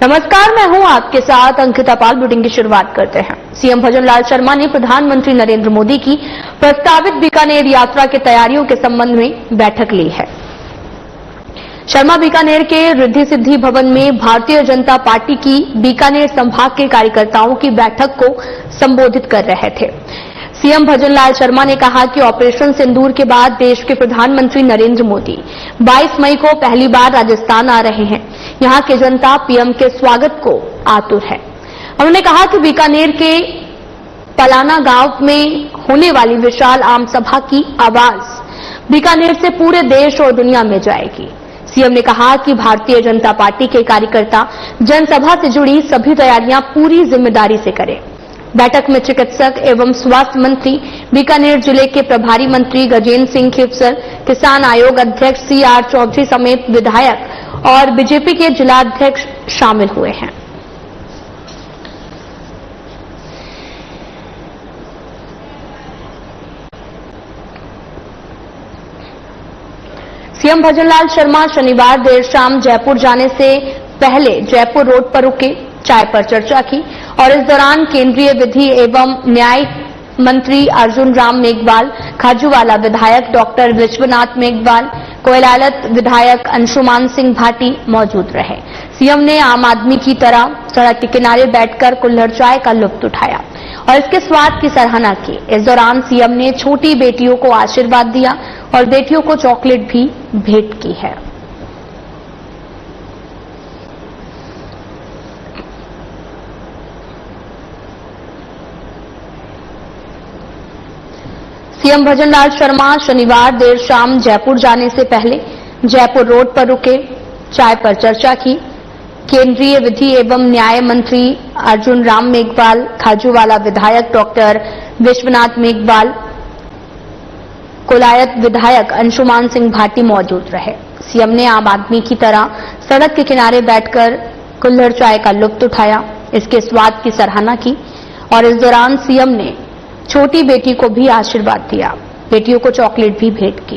नमस्कार, मैं हूं आपके साथ अंकिता पाल। बुलेटिन की शुरुआत करते हैं। सीएम भजनलाल शर्मा ने प्रधानमंत्री नरेंद्र मोदी की प्रस्तावित बीकानेर यात्रा की तैयारियों के संबंध में बैठक ली है। शर्मा बीकानेर के रिद्धि सिद्धि भवन में भारतीय जनता पार्टी की बीकानेर संभाग के कार्यकर्ताओं की बैठक को संबोधित कर रहे थे। सीएम भजनलाल शर्मा ने कहा कि ऑपरेशन सिंदूर के बाद देश के प्रधानमंत्री नरेंद्र मोदी 22 मई को पहली बार राजस्थान आ रहे हैं। यहां की जनता पीएम के स्वागत को आतुर है। उन्होंने कहा कि बीकानेर के पलाना गांव में होने वाली विशाल आम सभा की आवाज बीकानेर से पूरे देश और दुनिया में जाएगी। सीएम ने कहा कि भारतीय जनता पार्टी के कार्यकर्ता जनसभा से जुड़ी सभी तैयारियां पूरी जिम्मेदारी से करें। बैठक में चिकित्सक एवं स्वास्थ्य मंत्री, बीकानेर जिले के प्रभारी मंत्री गजेंद्र सिंह खिवसर, किसान आयोग अध्यक्ष CR चौधरी समेत विधायक और बीजेपी के जिलाध्यक्ष शामिल हुए हैं। सीएम भजनलाल शर्मा शनिवार देर शाम जयपुर जाने से पहले जयपुर रोड पर रुके, चाय पर चर्चा की और इस दौरान केंद्रीय विधि एवं न्याय मंत्री अर्जुन राम मेघवाल, खाजूवाला विधायक डॉक्टर विश्वनाथ मेघवाल, कोयलालत विधायक अंशुमान सिंह भाटी मौजूद रहे। सीएम ने आम आदमी की तरह सड़क के किनारे बैठकर कुल्हड़ चाय का लुत्फ उठाया और इसके स्वाद की सराहना की। इस दौरान सीएम ने छोटी बेटियों को आशीर्वाद दिया और बेटियों को चॉकलेट भी भेंट की है। सीएम भजनलाल शर्मा शनिवार देर शाम जयपुर जाने से पहले जयपुर रोड पर रुके, चाय पर चर्चा की। केंद्रीय विधि एवं न्याय मंत्री अर्जुन राम मेघवाल, खाजूवाला विधायक डॉक्टर विश्वनाथ मेघवाल, कोलायत विधायक अंशुमान सिंह भाटी मौजूद रहे। सीएम ने आम आदमी की तरह सड़क के किनारे बैठकर कुल्हड़ चाय का लुत्फ उठाया, इसके स्वाद की सराहना की और इस दौरान सीएम ने छोटी बेटी को भी आशीर्वाद दिया, बेटियों को चॉकलेट भी भेंट की।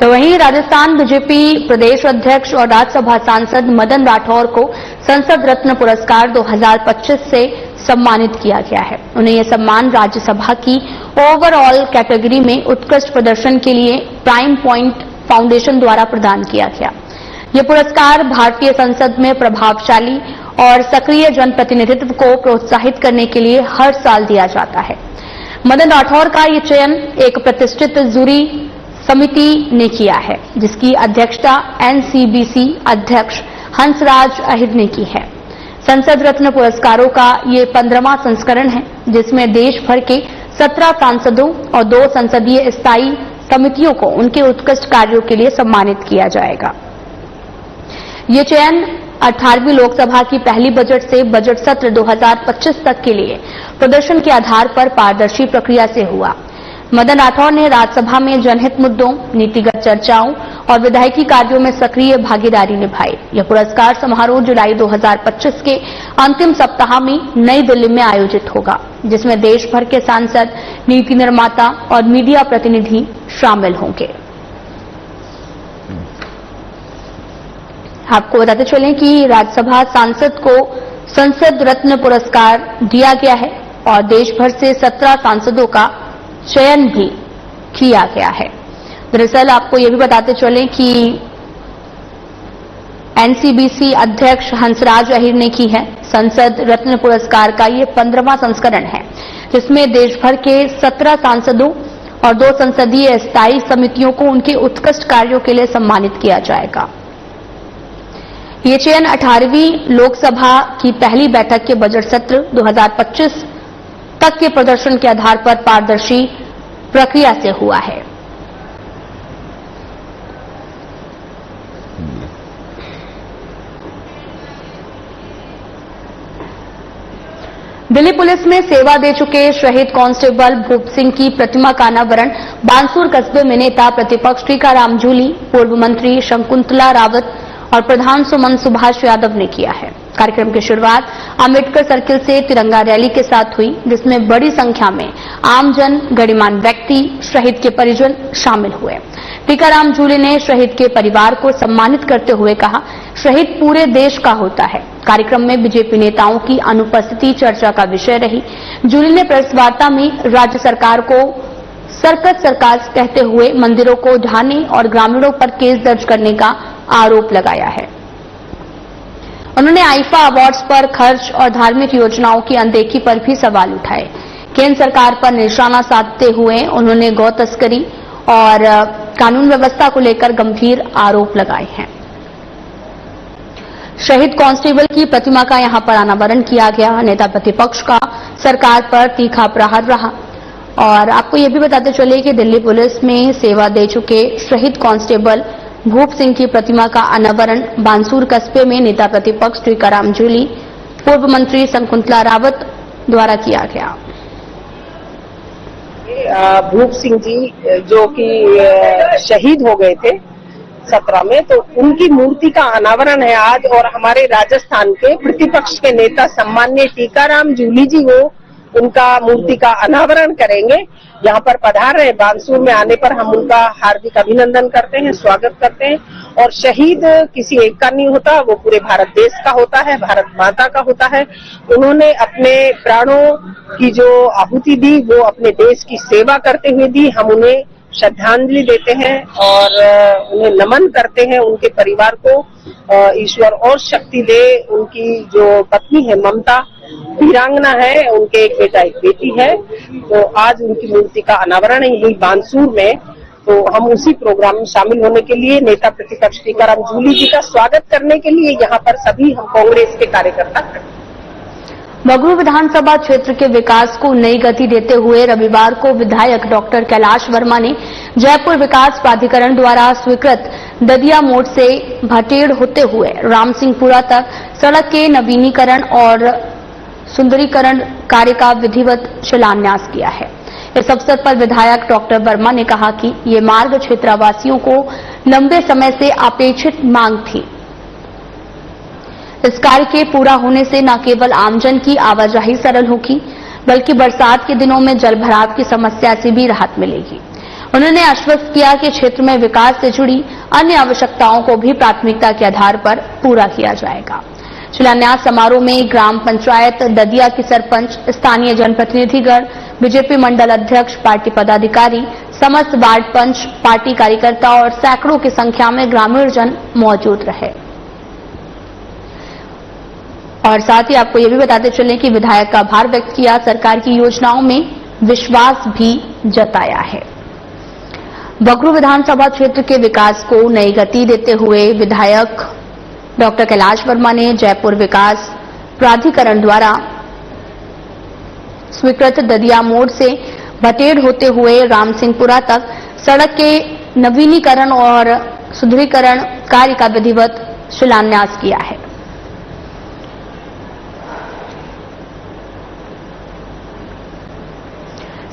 तो वहीं राजस्थान बीजेपी प्रदेश अध्यक्ष और राज्यसभा सांसद मदन राठौर को संसद रत्न पुरस्कार 2025 से सम्मानित किया गया है। उन्हें यह सम्मान राज्यसभा की ओवरऑल कैटेगरी में उत्कृष्ट प्रदर्शन के लिए प्राइम पॉइंट फाउंडेशन द्वारा प्रदान किया गया। यह पुरस्कार भारतीय संसद में प्रभावशाली और सक्रिय जनप्रतिनिधित्व को प्रोत्साहित करने के लिए हर साल दिया जाता है। मदन राठौर का यह चयन एक प्रतिष्ठित जूरी समिति ने किया है, जिसकी अध्यक्षता NCBC अध्यक्ष हंसराज अहिर ने की है। संसद रत्न पुरस्कारों का ये 15वां संस्करण है, जिसमें देश भर के 17 सांसदों और 2 संसदीय स्थायी समितियों को उनके उत्कृष्ट कार्यों के लिए सम्मानित किया जाएगा। ये चयन 18वीं लोकसभा की पहली बजट से बजट सत्र 2025 तक के लिए प्रदर्शन के आधार पर पारदर्शी प्रक्रिया से हुआ। मदन राठौर ने राज्यसभा में जनहित मुद्दों, नीतिगत चर्चाओं और विधायिकी कार्यों में सक्रिय भागीदारी निभाई। यह पुरस्कार समारोह जुलाई 2025 के अंतिम सप्ताह में नई दिल्ली में आयोजित होगा, जिसमें देश भर के सांसद, नीति निर्माता और मीडिया प्रतिनिधि शामिल होंगे। आपको बताते चलें कि राज्यसभा सांसद को संसद रत्न पुरस्कार दिया गया है और देश भर से 17 सांसदों का चयन भी किया गया है। दरअसल आपको यह भी बताते चलें कि NCBC अध्यक्ष हंसराज अहिर ने की है। संसद रत्न पुरस्कार का ये 15वां संस्करण है, जिसमें देश भर के 17 सांसदों और 2 संसदीय स्थायी समितियों को उनके उत्कृष्ट कार्यों के लिए सम्मानित किया जाएगा। ये चयन 18वीं लोकसभा की पहली बैठक के बजट सत्र 2025 तक के प्रदर्शन के आधार पर पारदर्शी प्रक्रिया से हुआ है। दिल्ली पुलिस में सेवा दे चुके शहीद कांस्टेबल भूप सिंह की प्रतिमा का अनावरण बानसूर कस्बे में नेता प्रतिपक्ष टीकाराम जूली, पूर्व मंत्री शकुंतला रावत और प्रधान सुमन सुभाष यादव ने किया है। कार्यक्रम की शुरुआत अंबेडकर सर्किल से तिरंगा रैली के साथ हुई, जिसमें बड़ी संख्या में आमजन, गणमान्य व्यक्ति, शहीद के परिजन शामिल हुए। टीकाराम जूली ने शहीद के परिवार को सम्मानित करते हुए कहा, शहीद पूरे देश का होता है। कार्यक्रम में बीजेपी नेताओं की अनुपस्थिति चर्चा का विषय रही। जूली ने प्रेस वार्ता में राज्य सरकार को सर्कस सरकार कहते हुए मंदिरों को ढाने और ग्रामीणों पर केस दर्ज करने का आरोप लगाया है। उन्होंने आईफा अवार्ड्स पर खर्च और धार्मिक योजनाओं की अनदेखी पर भी सवाल उठाए। केंद्र सरकार पर निशाना साधते हुए उन्होंने गौ तस्करी और कानून व्यवस्था को लेकर गंभीर आरोप लगाए हैं। शहीद कांस्टेबल की प्रतिमा का यहां पर अनावरण किया गया। नेता प्रतिपक्ष का सरकार पर तीखा प्रहार रहा। और आपको यह भी बताते चले कि दिल्ली पुलिस में सेवा दे चुके शहीद कांस्टेबल भूप सिंह की प्रतिमा का अनावरण बांसूर कस्बे में नेता प्रतिपक्ष टीकाराम जूली, पूर्व मंत्री शकुंतला रावत द्वारा किया गया। भूप सिंह जी जो कि शहीद हो गए थे 17 में, तो उनकी मूर्ति का अनावरण है आज। और हमारे राजस्थान के प्रतिपक्ष के नेता सम्माननीय टीकाराम जूली जी वो उनका मूर्ति का अनावरण करेंगे। यहाँ पर पधार रहे। बांसूर में आने पर हम उनका हार्दिक अभिनंदन करते हैं, स्वागत करते हैं। और शहीद किसी एक का नहीं होता, वो पूरे भारत देश का होता है, भारत माता का होता है। उन्होंने अपने प्राणों की जो आहुति दी वो अपने देश की सेवा करते हुए दी। हम उन्हें श्रद्धांजलि देते हैं और उन्हें नमन करते हैं। उनके परिवार को ईश्वर और शक्ति दे। उनकी जो पत्नी है ममता वीरांगना है, उनके एक बेटा एक बेटी है। तो आज उनकी मूर्ति का अनावरण है यही बांसूर में। तो हम उसी प्रोग्राम में शामिल होने के लिए नेता प्रतिपक्ष टीकाराम जूली जी का स्वागत करने के लिए यहाँ पर सभी हम कांग्रेस के कार्यकर्ता खड़े। बगरू विधानसभा क्षेत्र के विकास को नई गति देते हुए रविवार को विधायक डॉक्टर कैलाश वर्मा ने जयपुर विकास प्राधिकरण द्वारा स्वीकृत ददिया मोड़ से भटेड़ होते हुए रामसिंहपुरा तक सड़क के नवीनीकरण और सुंदरीकरण कार्य का विधिवत शिलान्यास किया है। इस अवसर पर विधायक डॉक्टर वर्मा ने कहा कि ये मार्ग क्षेत्रवासियों को लंबे समय से अपेक्षित मांग थी। इस कार्य के पूरा होने से न केवल आमजन की आवाजाही सरल होगी, बल्कि बरसात के दिनों में जल भराव की समस्या से भी राहत मिलेगी। उन्होंने आश्वस्त किया कि क्षेत्र में विकास से जुड़ी अन्य आवश्यकताओं को भी प्राथमिकता के आधार पर पूरा किया जाएगा। शिलान्यास समारोह में ग्राम पंचायत ददिया की सरपंच, स्थानीय जनप्रतिनिधिगण, बीजेपी मंडल अध्यक्ष, पार्टी पदाधिकारी, समस्त वार्ड पंच, पार्टी कार्यकर्ता और सैकड़ों की संख्या में ग्रामीण जन मौजूद रहे। और साथ ही आपको यह भी बताते चलें कि विधायक का आभार व्यक्त किया, सरकार की योजनाओं में विश्वास भी जताया है। बगरू विधानसभा क्षेत्र के विकास को नई गति देते हुए विधायक डॉक्टर कैलाश वर्मा ने जयपुर विकास प्राधिकरण द्वारा स्वीकृत ददिया मोड़ से भटेड़ होते हुए रामसिंहपुरा तक सड़क के नवीनीकरण और सुदृढ़ीकरण कार्य का विधिवत शिलान्यास किया है।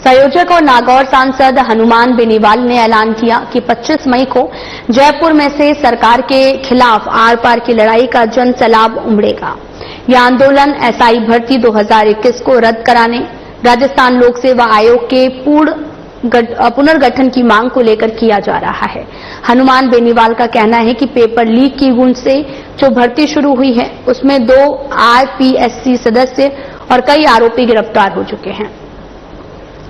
संयोजक और नागौर सांसद हनुमान बेनीवाल ने ऐलान किया कि 25 मई को जयपुर में से सरकार के खिलाफ आर पार की लड़ाई का जन सैलाब उमड़ेगा। यह आंदोलन एसआई भर्ती 2021 को रद्द कराने, राजस्थान लोक सेवा आयोग के पुनर्गठन की मांग को लेकर किया जा रहा है। हनुमान बेनीवाल का कहना है कि पेपर लीक की गूंज से जो भर्ती शुरू हुई है उसमें 2 आरपीएससी सदस्य और कई आरोपी गिरफ्तार हो चुके हैं,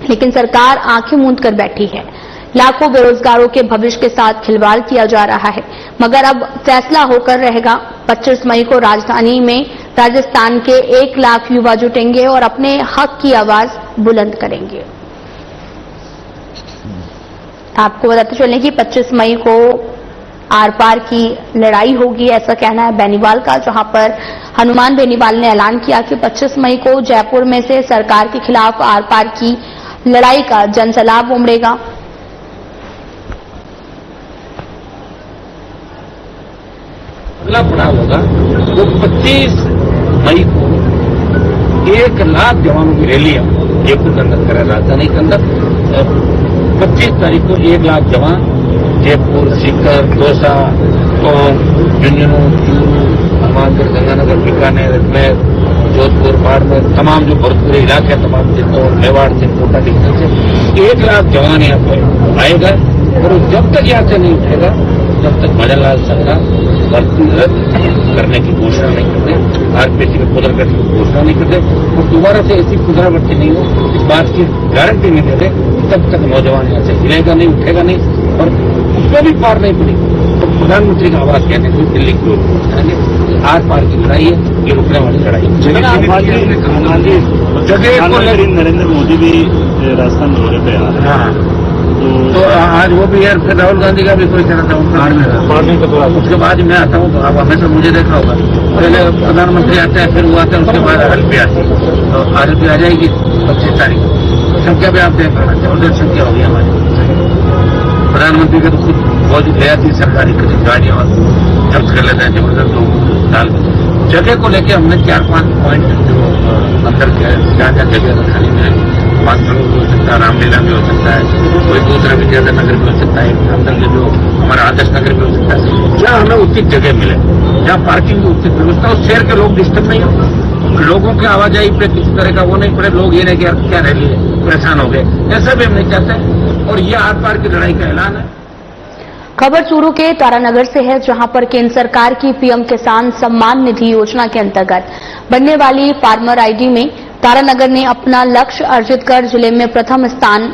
लेकिन सरकार आंखें मूंद कर बैठी है। लाखों बेरोजगारों के भविष्य के साथ खिलवाड़ किया जा रहा है, मगर अब फैसला होकर रहेगा। 25 मई को राजधानी में राजस्थान के 1 लाख युवा जुटेंगे और अपने हक की आवाज बुलंद करेंगे। आपको बताते चलें कि 25 मई को आर पार की लड़ाई होगी, ऐसा कहना है बेनीवाल का, जहां पर हनुमान बेनीवाल ने ऐलान किया कि 25 मई को जयपुर में से सरकार के खिलाफ आर पार की लड़ाई का जनसैलाब उमड़ेगा। अगला पड़ाव होगा वो 25 मई को 1 लाख जवानों की रैलियां जयपुर के अंदर करे। राजधानी के अंदर 25 तारीख को 1 लाख जवान जयपुर, सीकर, दौसा, टोंक, झुंझुनू, चूरू, हनुमानगढ़, गंगानगर, बीकानेर, अजमेर, जोधपुर, बाड़मेर, तमाम जो भरतपुर इलाके, तमाम चित्तौड़, मेवाड़ से, कोटा डिवीजन से 1 लाख जवान यहाँ पे आएगा। और जब तक यहाँ से नहीं उठेगा तब तक मदन लाल संघा भर्ती रद्द करने की घोषणा नहीं करते, आरपीसी में पुनर्गठन की घोषणा नहीं करते और दोबारा से ऐसी पुनरावृत्ति नहीं हो, इस बात की गारंटी नहीं देते, तब तक नौजवान यहाँ से हिलेगा नहीं, उठेगा नहीं। और उसमें भी पार नहीं पड़ी तो प्रधानमंत्री का आवाज कहने के लिए दिल्ली की ओर पहुंचाएंगे। आर पार की लड़ाई है, ये रुकने वाली लड़ाई है। जगह नरेंद्र मोदी भी राजस्थान दौरे पे आ रहे हैं, तो आज वो भी यार, फिर राहुल गांधी का भी कोई कहना था उसके बाद मैं आता हूँ। तो आप हमेशा मुझे देखा होगा, पहले प्रधानमंत्री आते हैं, फिर वो आते हैं, उसके बाद RLP आती है। तो RLP आ जाएगी 25 तारीख को, संख्या भी आप देख लेना, जबरदस्त संख्या होगी हमारी। प्रधानमंत्री का तो खुद फौज ले आती है, सरकारी गाड़ियां और जब्त कर लेते हैं जबरदस्त लोग डाल के। जगह को लेकर हमने 4-5 पॉइंट जो अंदर जहाँ जहाँ जगह खाली में मानसरोवर भी हो सकता है, रामलीला भी हो सकता है, कोई दूसरा विद्याधर नगर भी हो सकता है, अंदर के जो हमारा आदर्श नगर भी हो सकता है, जहाँ हमें उचित जगह मिले, जहाँ पार्किंग की उचित व्यवस्था हो, शहर के लोग डिस्टर्ब नहीं हो, लोगों की आवाजाही पे किसी तरह का वो नहीं पड़े, लोग ये नहीं कि क्या रैली है, परेशान हो गए, ऐसा भी हम नहीं चाहते। और ये आर पार की लड़ाई का ऐलान है। खबर चूरू के तारानगर से है, जहां पर केंद्र सरकार की पीएम किसान सम्मान निधि योजना के अंतर्गत बनने वाली फार्मर आईडी में तारानगर ने अपना लक्ष्य अर्जित कर जिले में प्रथम स्थान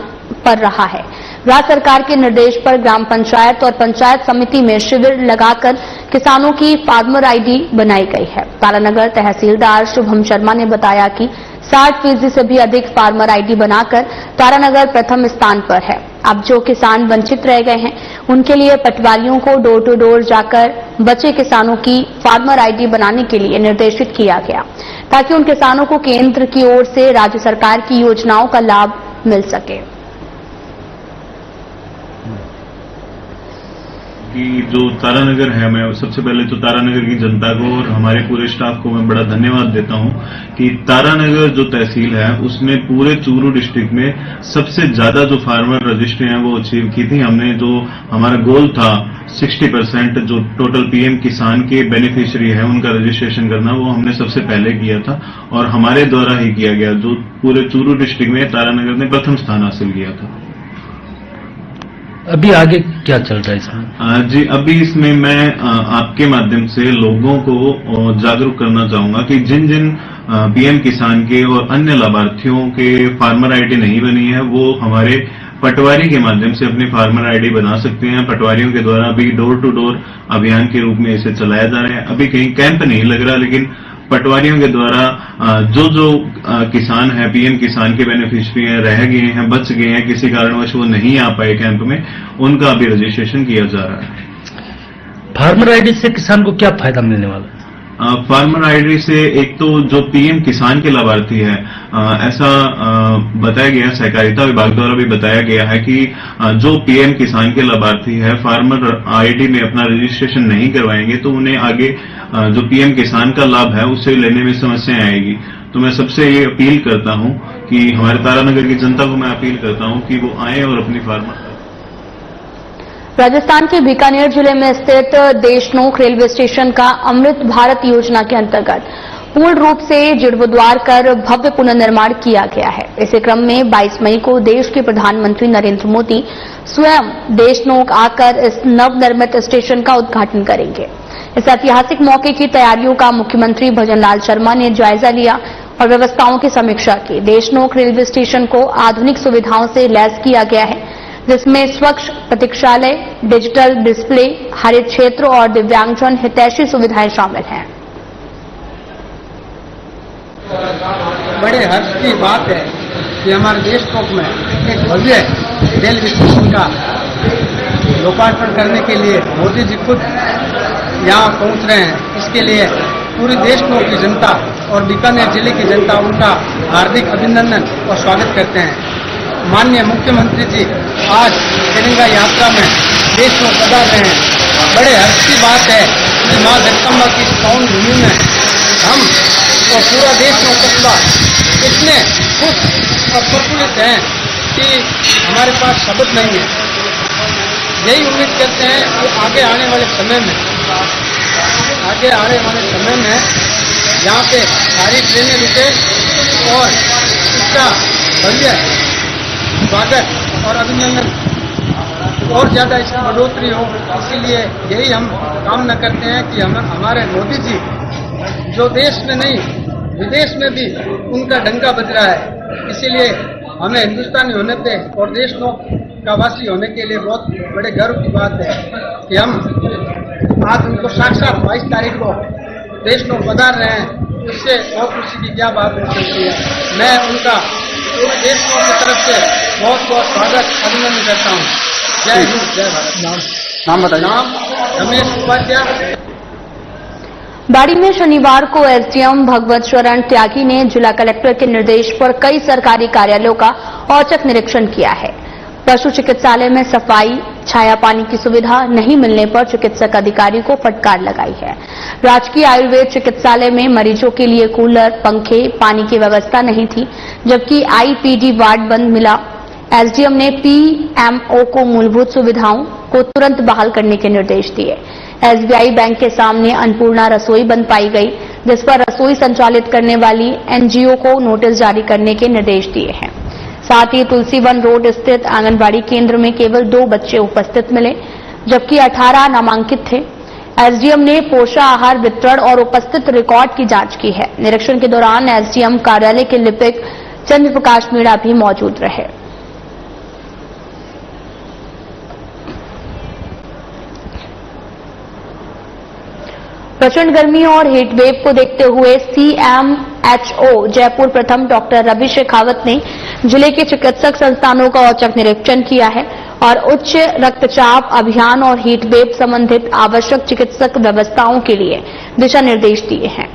पर रहा है। राज्य सरकार के निर्देश पर ग्राम पंचायत और पंचायत समिति में शिविर लगाकर किसानों की फार्मर आईडी बनाई गई है। तारानगर तहसीलदार शुभम शर्मा ने बताया कि 60% से भी अधिक फार्मर आईडी बनाकर तारानगर प्रथम स्थान पर है। अब जो किसान वंचित रह गए हैं, उनके लिए पटवारियों को डोर टू डोर जाकर बचे किसानों की फार्मर आईडी बनाने के लिए निर्देशित किया गया, ताकि उन किसानों को केंद्र की ओर से राज्य सरकार की योजनाओं का लाभ मिल सके। कि जो तारानगर है, मैं सबसे पहले तो तारानगर की जनता को और हमारे पूरे स्टाफ को मैं बड़ा धन्यवाद देता हूं कि तारानगर जो तहसील है उसने पूरे चूरू डिस्ट्रिक्ट में सबसे ज्यादा जो फार्मर रजिस्ट्री है वो अचीव की थी। हमने जो हमारा गोल था 60% जो टोटल पीएम किसान के बेनिफिशियरी है उनका रजिस्ट्रेशन करना, वो हमने सबसे पहले किया था और हमारे द्वारा ही किया गया। जो पूरे चूरू डिस्ट्रिक्ट में तारानगर ने प्रथम स्थान हासिल किया था। अभी आगे क्या चल रहा है इसमें? जी, अभी इसमें मैं आपके माध्यम से लोगों को जागरूक करना चाहूंगा कि जिन जिन पीएम किसान के और अन्य लाभार्थियों के फार्मर आईडी नहीं बनी है, वो हमारे पटवारी के माध्यम से अपनी फार्मर आईडी बना सकते हैं। पटवारियों के द्वारा अभी डोर टू डोर अभियान के रूप में इसे चलाया जा रहा है। अभी कहीं कैंप नहीं लग रहा, लेकिन पटवारियों के द्वारा जो किसान है पीएम किसान के बेनिफिशियरी हैं, रह गए हैं, बच गए हैं, किसी कारणवश वो नहीं आ पाए कैंप में, उनका अभी रजिस्ट्रेशन किया जा रहा है। फार्मर आईडी से किसान को क्या फायदा मिलने वाला है? फार्मर आईडी से एक तो जो पीएम किसान के लाभार्थी है, ऐसा बताया गया, सहकारिता विभाग द्वारा भी बताया गया है कि जो पीएम किसान के लाभार्थी है फार्मर आईडी में अपना रजिस्ट्रेशन नहीं करवाएंगे तो उन्हें आगे जो पीएम किसान का लाभ है उसे लेने में समस्याएं आएगी। तो मैं सबसे ये अपील करता हूं कि हमारे तारानगर की जनता को मैं अपील करता हूं कि वो आए और अपनी फार्मर। राजस्थान के बीकानेर जिले में स्थित देशनोक रेलवे स्टेशन का अमृत भारत योजना के अंतर्गत पूर्ण रूप से जीर्णोद्धार कर भव्य पुनर्निर्माण किया गया है। इसी क्रम में 22 मई को देश के प्रधानमंत्री नरेंद्र मोदी स्वयं देशनोक आकर इस नवनिर्मित स्टेशन का उद्घाटन करेंगे। इस ऐतिहासिक मौके की तैयारियों का मुख्यमंत्री भजनलाल शर्मा ने जायजा लिया और व्यवस्थाओं की समीक्षा की। देशनोक रेलवे स्टेशन को आधुनिक सुविधाओं से लैस किया गया है, जिसमें स्वच्छ प्रतीक्षालय, डिजिटल डिस्प्ले, हरित क्षेत्र और दिव्यांगजन हितैषी सुविधाएं शामिल हैं। बड़े हर्ष की बात है कि हमारे देशनोक में एक भव्य रेलवे स्टेशन का लोकार्पण करने के लिए मोदी जी खुद यहाँ पहुँच रहे हैं। इसके लिए पूरे देशनोक की जनता और बीकानेर जिले की जनता उनका हार्दिक अभिनंदन और स्वागत करते हैं। माननीय मुख्यमंत्री जी आज तिरंगा यात्रा में देशनोक पधार रहे हैं। बड़े हर्ष की बात है कि मां जगदम्बा की पावन भूमि में हम और पूरा देशनोक कस्बा इतने खुश और प्रफुल्लित हैं कि हमारे पास शब्द नहीं है। यही उम्मीद करते हैं कि आगे आने वाले समय में यहाँ पे सारी ट्रेनें रुके और इसका भव्य स्वागत और अभिनंदन और ज्यादा इसकी बढ़ोतरी हो, इसीलिए यही हम कामना करते हैं कि हमारे मोदी जी जो देश में नहीं विदेश में भी उनका डंका बज रहा है, इसीलिए हमें हिंदुस्तानी होने पे और देश का वासी होने के लिए बहुत बड़े गर्व की बात है कि हम आज उनको साक्षात 22 तारीख को देश में पधार रहे हैं। इससे बहुत खुशी की क्या बात हो सकती है। मैं उनका पूरे देश की तरफ से बहुत बहुत स्वागत अभिनंदन करता हूँ। जय हिंद, जय भारत। नाम बताइए। नाम रमेश उपाध्याय। बाड़ी में शनिवार को एसडीएम भगवत शरण त्यागी ने जिला कलेक्टर के निर्देश पर कई सरकारी कार्यालयों का औचक निरीक्षण किया है। पशु चिकित्सालय में सफाई, छाया पानी की सुविधा नहीं मिलने पर चिकित्सक अधिकारी को फटकार लगाई है। राजकीय आयुर्वेद चिकित्सालय में मरीजों के लिए कूलर, पंखे, पानी की व्यवस्था नहीं थी, जबकि आईपीडी वार्ड बंद मिला। एसडीएम ने पीएमओ को मूलभूत सुविधाओं को तुरंत बहाल करने के निर्देश दिए। एसबीआई बैंक के सामने अन्नपूर्णा रसोई बंद पाई गई, जिस पर रसोई संचालित करने वाली एनजीओ को नोटिस जारी करने के निर्देश दिए हैं। साथ ही तुलसीवन रोड स्थित आंगनबाड़ी केंद्र में केवल 2 बच्चे उपस्थित मिले, जबकि 18 नामांकित थे। एसडीएम ने पोषाहार वितरण और उपस्थित रिकॉर्ड की जांच की है। निरीक्षण के दौरान एसडीएम कार्यालय के लिपिक चंद्र प्रकाश मीणा भी मौजूद रहे। प्रचंड गर्मी और हीटवेव को देखते हुए सीएमएचओ जयपुर प्रथम डॉक्टर रवि शेखावत ने जिले के चिकित्सक संस्थानों का औचक निरीक्षण किया है और उच्च रक्तचाप अभियान और हीटवेव संबंधित आवश्यक चिकित्सक व्यवस्थाओं के लिए दिशा निर्देश दिए हैं।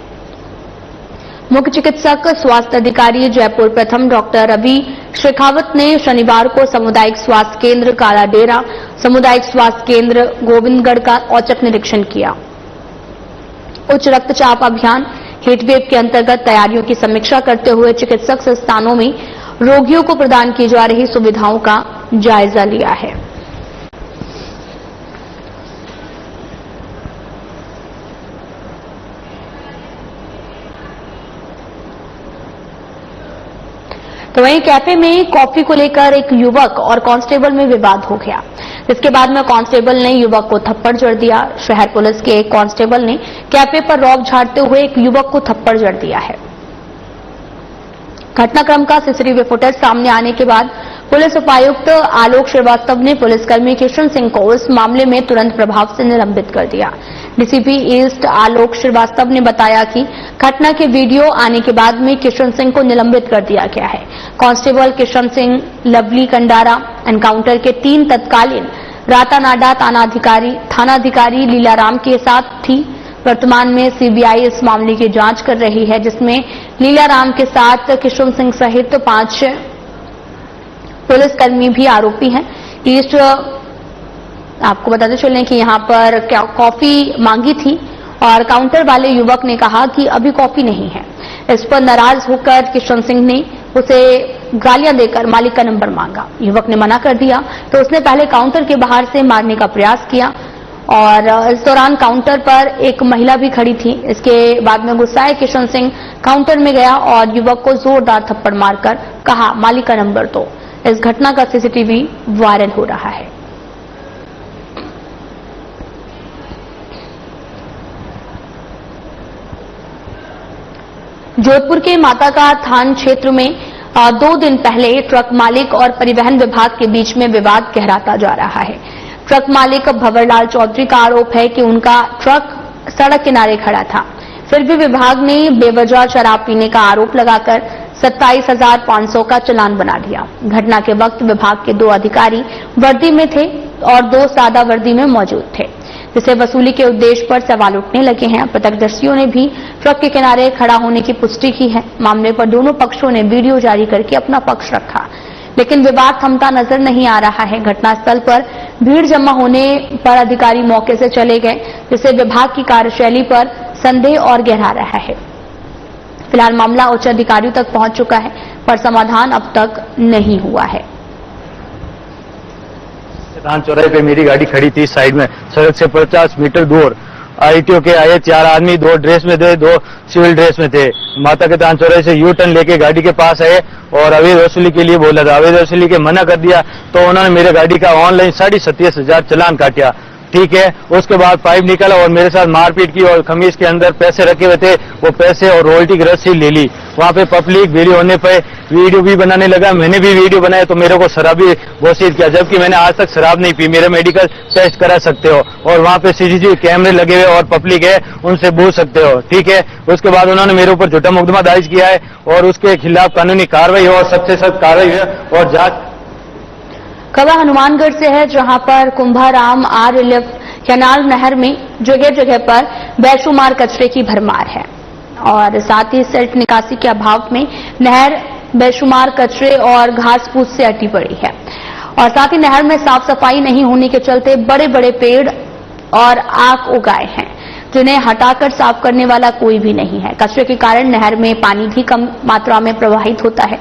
मुख्य चिकित्सक स्वास्थ्य अधिकारी जयपुर प्रथम डॉक्टर रवि शेखावत ने शनिवार को सामुदायिक स्वास्थ्य केंद्र कालाडेरा, सामुदायिक स्वास्थ्य केंद्र गोविंदगढ़ का औचक निरीक्षण किया। उच्च रक्तचाप अभियान हीटवेव के अंतर्गत तैयारियों की समीक्षा करते हुए चिकित्सक संस्थानों में रोगियों को प्रदान की जा रही सुविधाओं का जायजा लिया है। तो वहीं कैफे में कॉफी को लेकर एक युवक और कांस्टेबल में विवाद हो गया, जिसके बाद में कांस्टेबल ने युवक को थप्पड़ जड़ दिया। शहर पुलिस के एक कांस्टेबल ने कैफे पर रॉब झाड़ते हुए एक युवक को थप्पड़ जड़ दिया है। घटनाक्रम का सीसीटीवी फुटेज सामने आने के बाद पुलिस उपायुक्त आलोक श्रीवास्तव ने पुलिसकर्मी किशन सिंह को इस मामले में तुरंत प्रभाव से निलंबित कर दिया। डीसीपी ईस्ट आलोक श्रीवास्तव ने बताया कि घटना के वीडियो आने के बाद में किशन सिंह को निलंबित कर दिया गया है। Constable Kishan Singh, lovely Kandara, encounter के 3 तत्कालीन रातानाडा थानाधिकारी लीलाराम के साथ थी। वर्तमान में सीबीआई इस मामले की जांच कर रही है, जिसमें लीलाराम के साथ किशन सिंह सहित 5 पुलिसकर्मी भी आरोपी हैं। ईस्ट आपको बताते चलें कि यहां पर कॉफी मांगी थी और काउंटर वाले युवक ने कहा कि अभी कॉफी नहीं है। इस पर नाराज होकर किशन सिंह ने उसे गालियां देकर मालिक का नंबर मांगा। युवक ने मना कर दिया तो उसने पहले काउंटर के बाहर से मारने का प्रयास किया और इस दौरान काउंटर पर एक महिला भी खड़ी थी। इसके बाद में गुस्साए किशन सिंह काउंटर में गया और युवक को जोरदार थप्पड़ मारकर कहा, मालिक का नंबर दो। इस घटना का सीसीटीवी वायरल हो रहा है। जोधपुर के माता का थान क्षेत्र में 2 दिन पहले ट्रक मालिक और परिवहन विभाग के बीच में विवाद गहराता जा रहा है। ट्रक मालिक भंवरलाल चौधरी का आरोप है कि उनका ट्रक सड़क किनारे खड़ा था, फिर भी विभाग ने बेवजह शराब पीने का आरोप लगाकर 27,500 का चालान बना दिया। घटना के वक्त विभाग के 2 अधिकारी वर्दी में थे और 2 सादा वर्दी में मौजूद थे, जिसे वसूली के उद्देश्य पर सवाल उठने लगे हैं। प्रत्यक्षदर्शियों ने भी ट्रक के किनारे खड़ा होने की पुष्टि की है। मामले पर दोनों पक्षों ने वीडियो जारी करके अपना पक्ष रखा, लेकिन विवाद थमता नजर नहीं आ रहा है। घटनास्थल पर भीड़ जमा होने पर अधिकारी मौके से चले गए, जिससे विभाग की कार्यशैली पर संदेह और गहरा रहा है। फिलहाल मामला उच्च अधिकारियों तक पहुंच चुका है, पर समाधान अब तक नहीं हुआ है। धान चौराहे पे मेरी गाड़ी खड़ी थी साइड में, सड़क से 50 मीटर दूर, आईटीओ के आए 4 आदमी, 2 ड्रेस में थे, 2 सिविल ड्रेस में थे। माता के तान चौराहे से यू टर्न लेके गाड़ी के पास आए और अवैध वसूली के लिए बोला था। अवैध वसूली के मना कर दिया तो उन्होंने मेरे गाड़ी का ऑनलाइन 27,500 चालान काटा। ठीक है, उसके बाद पाइप निकाला और मेरे साथ मारपीट की और खमीज के अंदर पैसे रखे हुए थे, वो पैसे और रॉयल्टी की रसीद ले ली। वहां पे पब्लिक वीडियो होने पे वीडियो भी बनाने लगा, मैंने भी वीडियो बनाया तो मेरे को शराबी घोषित किया, जबकि मैंने आज तक शराब नहीं पी। मेरा मेडिकल टेस्ट करा सकते हो और वहां पे सीसीटीवी कैमरे लगे हुए और पब्लिक है, उनसे पूछ सकते हो। ठीक है, उसके बाद उन्होंने मेरे ऊपर झूठा मुकदमा दर्ज किया है और उसके खिलाफ कानूनी कार्रवाई हो और सख्त से सख्त कार्रवाई है और जांच। खबर हनुमानगढ़ से है, जहां पर कुंभाराम आर रिलीफ कैनाल नहर में जगह जगह पर बेशुमार कचरे की भरमार है और साथ ही सेल्फ निकासी के अभाव में नहर बेशुमार कचरे और घास फूस से अटी पड़ी है और साथ ही नहर में साफ सफाई नहीं होने के चलते बड़े बड़े पेड़ और आक उगाए हैं, जिन्हें हटाकर साफ करने वाला कोई भी नहीं है। कचरे के कारण नहर में पानी भी कम मात्रा में प्रवाहित होता है।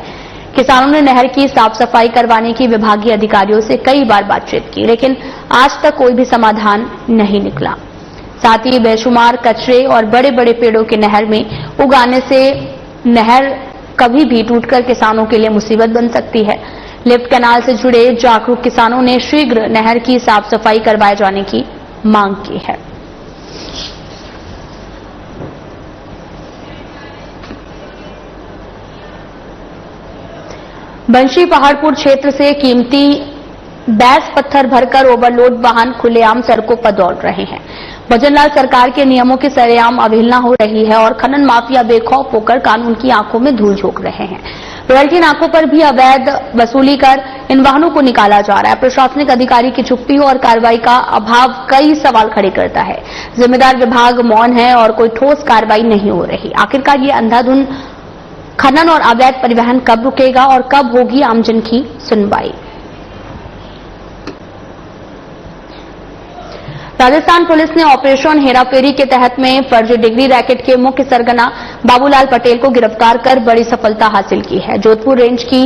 किसानों ने नहर की साफ सफाई करवाने की विभागीय अधिकारियों से कई बार बातचीत की, लेकिन आज तक कोई भी समाधान नहीं निकला। साथ ही बेशुमार कचरे और बड़े बड़े पेड़ों के नहर में उगाने से नहर कभी भी टूटकर किसानों के लिए मुसीबत बन सकती है। लिफ्ट कैनाल से जुड़े जागरूक किसानों ने शीघ्र नहर की साफ सफाई करवाए जाने की मांग की है। बंशी पहाड़पुर क्षेत्र से कीमती बैस पत्थर भरकर ओवरलोड वाहन खुलेआम सड़कों पर दौड़ रहे हैं। भजनलाल सरकार के नियमों की सरेआम अवहेलना हो रही है और खनन माफिया बेखौफ होकर कानून की आंखों में धूल झोंक रहे हैं। रॉयल्टी नाकों पर भी अवैध वसूली कर इन वाहनों को निकाला जा रहा है। प्रशासनिक अधिकारी की चुप्पी और कार्रवाई का अभाव कई सवाल खड़े करता है। जिम्मेदार विभाग मौन है और कोई ठोस कार्रवाई नहीं हो रही। आखिरकार ये अंधाधुंध खनन और अवैध परिवहन कब रुकेगा और कब होगी आमजन की सुनवाई? राजस्थान पुलिस ने ऑपरेशन हेराफेरी के तहत में फर्जी डिग्री रैकेट के मुख्य सरगना बाबूलाल पटेल को गिरफ्तार कर बड़ी सफलता हासिल की है। जोधपुर रेंज की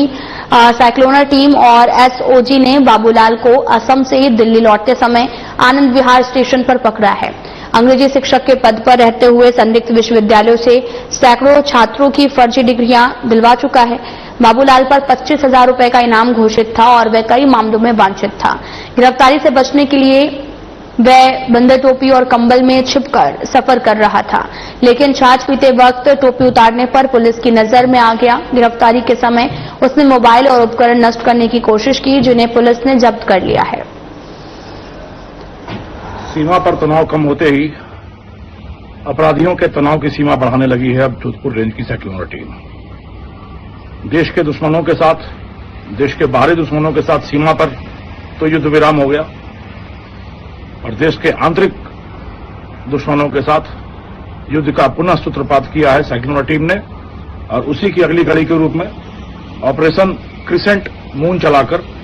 साइक्लोनर टीम और एसओजी ने बाबूलाल को असम से दिल्ली लौटते समय आनंद विहार स्टेशन पर पकड़ा है। अंग्रेजी शिक्षक के पद पर रहते हुए संदिग्ध विश्वविद्यालयों से सैकड़ों छात्रों की फर्जी डिग्रियां दिलवा चुका है। बाबूलाल पर 25,000 रुपए का इनाम घोषित था और वह कई मामलों में वांछित था। गिरफ्तारी से बचने के लिए वह बंदर टोपी और कंबल में छिपकर सफर कर रहा था, लेकिन छाछ पीते वक्त टोपी उतारने पर पुलिस की नजर में आ गया। गिरफ्तारी के समय उसने मोबाइल और उपकरण नष्ट करने की कोशिश की, जिन्हें पुलिस ने जब्त कर लिया है। सीमा पर तनाव कम होते ही अपराधियों के तनाव की सीमा बढ़ाने लगी है अब जोधपुर रेंज की साइक्लोनर टीम। देश के दुश्मनों के साथ, देश के बाहरी दुश्मनों के साथ सीमा पर तो युद्ध विराम हो गया और देश के आंतरिक दुश्मनों के साथ युद्ध का पुनः सूत्रपात किया है साइक्लोनर टीम ने और उसी की अगली कड़ी के रूप में ऑपरेशन क्रिसेंट मून चलाकर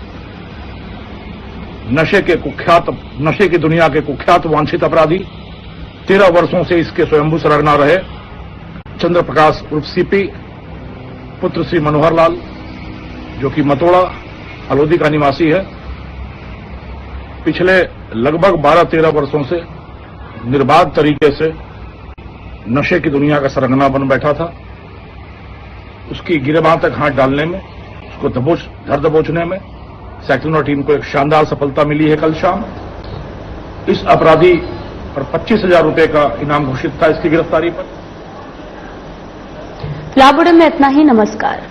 नशे की दुनिया के कुख्यात वांछित अपराधी 13 वर्षों से इसके स्वयंभू सरगना रहे चंद्र प्रकाश उर्फ सीपी पुत्र श्री मनोहर लाल, जो कि मतोड़ा हलोदी का निवासी है, पिछले लगभग 12-13 वर्षों से निर्बाध तरीके से नशे की दुनिया का सरगना बन बैठा था। उसकी गिरबां तक हाथ डालने में, उसको धर दबोचने में साइक्लोनर टीम को एक शानदार सफलता मिली है कल शाम। इस अपराधी पर 25,000 रुपए का इनाम घोषित था इसकी गिरफ्तारी पर। फिलहाल बुलेटिन में इतना ही। नमस्कार।